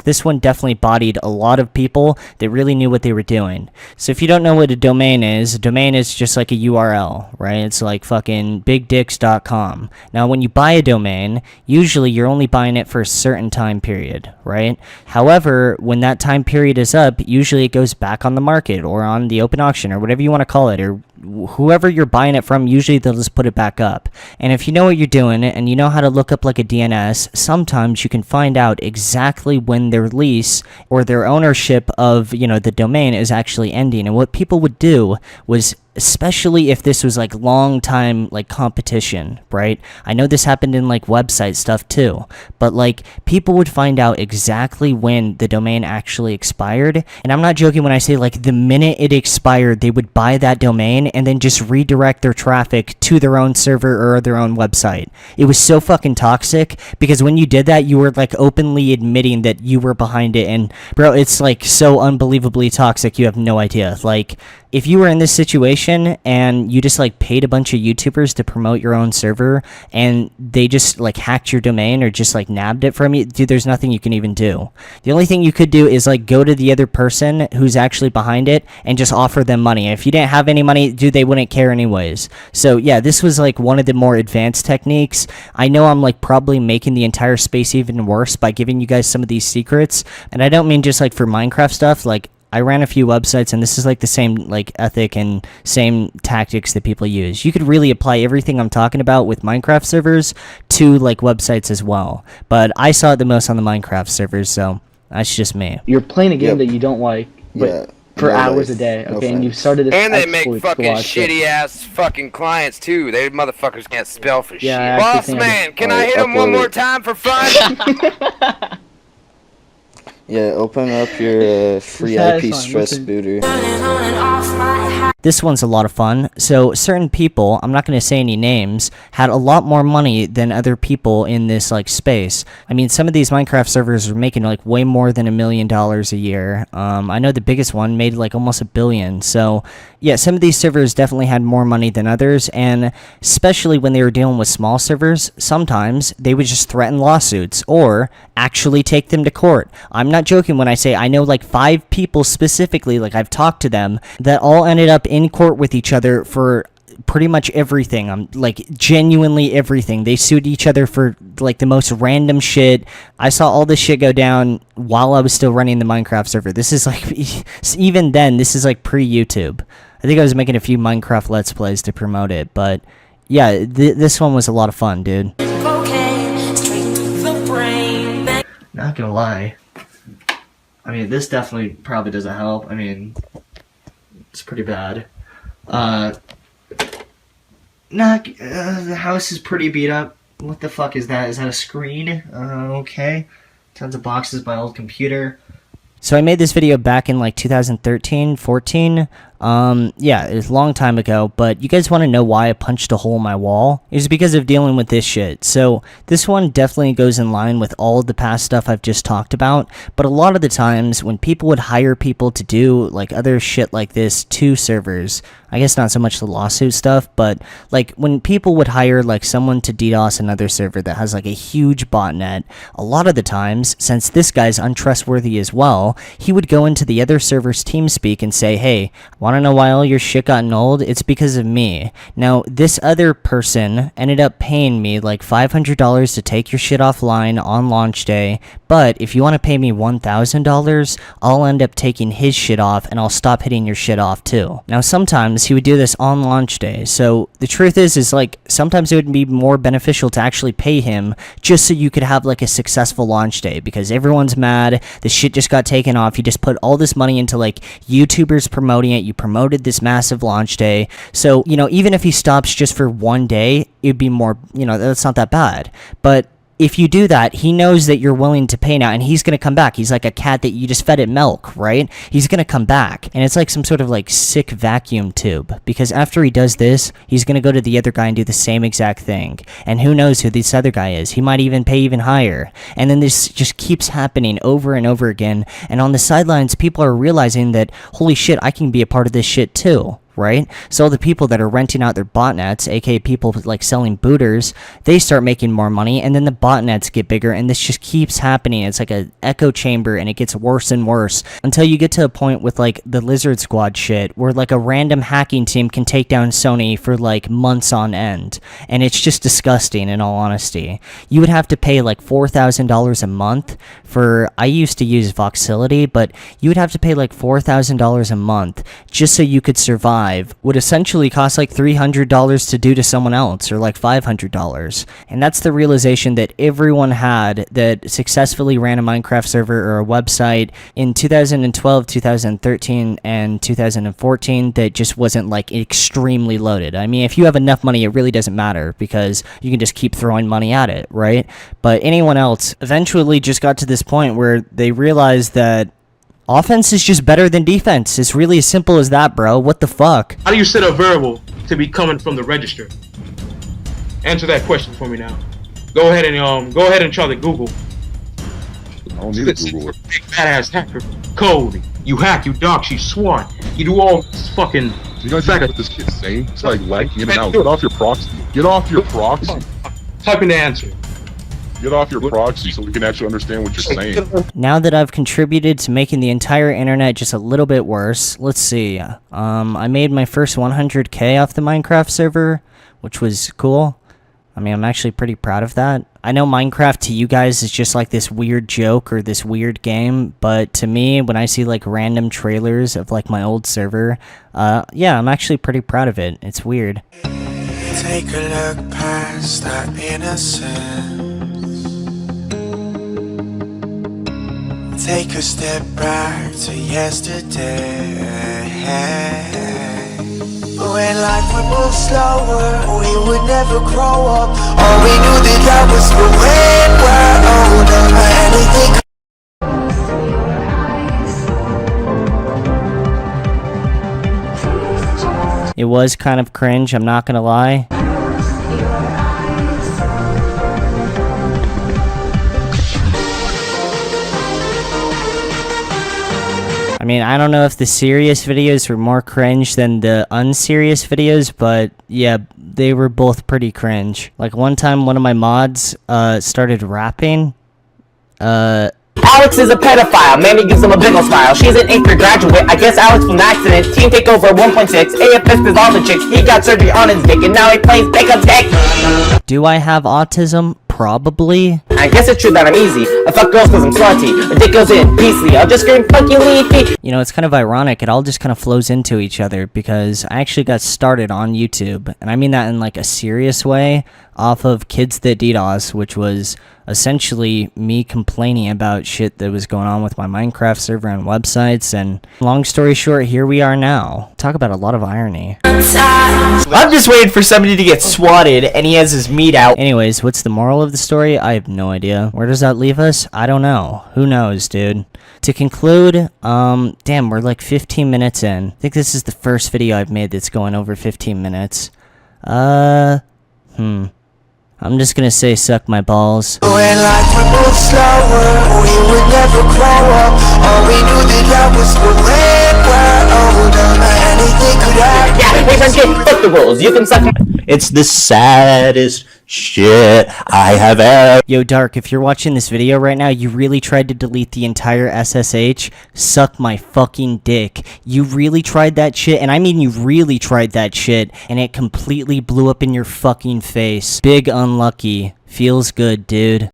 this one definitely bodied a lot of people that really knew what they were doing. So if you don't know what a domain is just like a URL, right? It's like fucking bigdicks.com. Now, when you buy a domain, usually you're only buying it for a certain time period, right? However, when that time period is up, usually it goes back on the market or on the open auction or whatever you want to call it, or whoever you're buying it from, usually they'll just put it back up. And if you know what you're doing and you know how to look up like a DNS, sometimes you can find out exactly when their lease or their ownership of, the domain is actually ending. And what people would do was, especially if this was like long time like competition, right? I know this happened in like website stuff too, but like people would find out exactly when the domain actually expired. And I'm not joking when I say like the minute it expired, they would buy that domain and then just redirect their traffic to their own server or their own website. It was so fucking toxic because when you did that, you were like openly admitting that you were behind it. And bro, it's like so unbelievably toxic. You have no idea. Like, if you were in this situation and you just like paid a bunch of YouTubers to promote your own server and they just like hacked your domain or just like nabbed it from you, dude, there's nothing you can even do. The only thing you could do is like go to the other person who's actually behind it and just offer them money. If you didn't have any money, dude, they wouldn't care anyways. So yeah, this was like one of the more advanced techniques. I know I'm like probably making the entire space even worse by giving you guys some of these secrets. And I don't mean just like for Minecraft stuff, like I ran a few websites and this is like the same like ethic and same tactics that people use. You could really apply everything I'm talking about with Minecraft servers to like websites as well. But I saw it the most on the Minecraft servers, so that's just me. You're playing a game that you don't like, but for hours a day, okay? And you started this and they make fucking shitty ass fucking clients too. They motherfuckers can't spell for shit. Boss man, can I hit him one more time for fun? Yeah, open up your free IP stress booter. This one's a lot of fun. So certain people, I'm not going to say any names, had a lot more money than other people in this like space. I mean, some of these Minecraft servers are making like way more than $1 million a year. I know the biggest one made like almost $1 billion. So yeah, some of these servers definitely had more money than others, and especially when they were dealing with small servers, sometimes they would just threaten lawsuits or actually take them to court. I'm not joking when I say I know like 5 people specifically, like I've talked to them, that all ended up in court with each other for pretty much everything. I'm like genuinely everything. They sued each other for like the most random shit. I saw all this shit go down while I was still running the Minecraft server. This is like, even then, this is like pre-YouTube. I think I was making a few Minecraft Let's Plays to promote it, but yeah, this one was a lot of fun, dude. Not gonna lie. I mean, this definitely probably doesn't help. I mean, it's pretty bad. The house is pretty beat up. What the fuck is that? Is that a screen? Okay. Tons of boxes, my old computer. So I made this video back in like 2013, 14. Yeah, it was a long time ago, but you guys want to know why I punched a hole in my wall? It was because of dealing with this shit. So this one definitely goes in line with all of the past stuff I've just talked about, but a lot of the times when people would hire people to do like other shit like this to servers, I guess not so much the lawsuit stuff, but like when people would hire like someone to DDoS another server that has like a huge botnet, a lot of the times, since this guy's untrustworthy as well, he would go into the other server's TeamSpeak and say, hey, want to know why all your shit got nulled? It's because of me. Now, this other person ended up paying me like $500 to take your shit offline on launch day, but if you want to pay me $1,000, I'll end up taking his shit off and I'll stop hitting your shit off too. Now, sometimes he would do this on launch day, so the truth is like sometimes it would be more beneficial to actually pay him just so you could have like a successful launch day, because everyone's mad, the shit just got taken off, you just put all this money into like YouTubers promoting it, you promoted this massive launch day, so even if he stops just for one day, it'd be more, that's not that bad. But if you do that, he knows that you're willing to pay now, and he's going to come back. He's like a cat that you just fed it milk, right? He's going to come back, and it's like some sort of like sick vacuum tube, because after he does this, he's going to go to the other guy and do the same exact thing, and who knows who this other guy is. He might even pay even higher, and then this just keeps happening over and over again, and on the sidelines, people are realizing that, holy shit, I can be a part of this shit too. right? So the people that are renting out their botnets, aka people like selling booters, they start making more money, and then the botnets get bigger, and this just keeps happening. It's like an echo chamber, and it gets worse and worse until you get to a point with like the Lizard Squad shit, where like a random hacking team can take down Sony for like months on end, and it's just disgusting. In all honesty, you would have to pay like $4,000 a month for. I used to use Voxility, but you would have to pay like $4,000 a month just so you could survive. Would essentially cost like $300 to do to someone else, or like $500. And that's the realization that everyone had that successfully ran a Minecraft server or a website in 2012, 2013, and 2014 that just wasn't like extremely loaded. I mean, if you have enough money, it really doesn't matter because you can just keep throwing money at it, right? But anyone else eventually just got to this point where they realized that offense is just better than defense. It's really as simple as that, bro. What the fuck? How do you set a variable to be coming from the register? Answer that question for me now. Go ahead and try to Google. I don't need to Google it. Big badass hacker code. You hack, you dox, you swat. You do all this fucking. You guys know what this kid's saying? It's like lagging in and out. Get off your proxy. Get off your proxy. Type in the answer. Get off your proxy so we can actually understand what you're saying. Now that I've contributed to making the entire internet just a little bit worse, let's see. I made my first 100K off the Minecraft server, which was cool. I mean, I'm actually pretty proud of that. I know Minecraft to you guys is just like this weird joke or this weird game, but to me, when I see like random trailers of like my old server, yeah, I'm actually pretty proud of it. It's weird. Take a look past that innocence. Take a step back to yesterday. When life would move slower, we would never grow up. All we knew that was when we're older. Anything. It was kind of cringe, I'm not gonna lie. I mean, I don't know if the serious videos were more cringe than the unserious videos, but yeah, they were both pretty cringe. Like one time, one of my mods started rapping. Alex is a pedophile, Manny gives him a big ol' smile. She's an 8th grade graduate, I guess Alex from the accident. Team takeover 1.6, AFS is all the chicks. He got surgery on his dick and now he plays pickup deck. Do I have autism? Probably. I guess it's true that I'm easy. I fuck girls cause I'm slutty. My dick goes in, beastly. I'll just scream, fuck you, leafy. You know, it's kind of ironic. It all just kind of flows into each other because I actually got started on YouTube. And I mean that in like a serious way off of Kids That DDoS, which was essentially me complaining about shit that was going on with my Minecraft server and websites. And long story short, here we are now. Talk about a lot of irony. I'm just waiting for somebody to get swatted and he has his meat out. Anyways, what's the moral of the story? I have no idea. Where does that leave us? I don't know. Who knows, dude? To conclude, damn, we're like 15 minutes in. I think this is the first video I've made that's going over 15 minutes. I'm just gonna say suck my balls. When life would move slower, we would never grow up. All we knew that was when we're older. Anything could happen. Yeah, hey friends, kid, fuck the rules. You can suck my... It's the saddest shit I have ever... Yo, Dark, if you're watching this video right now, you really tried to delete the entire SSH? Suck my fucking dick. You really tried that shit, and I mean you really tried that shit, and it completely blew up in your fucking face. Big unlucky. Feels good, dude.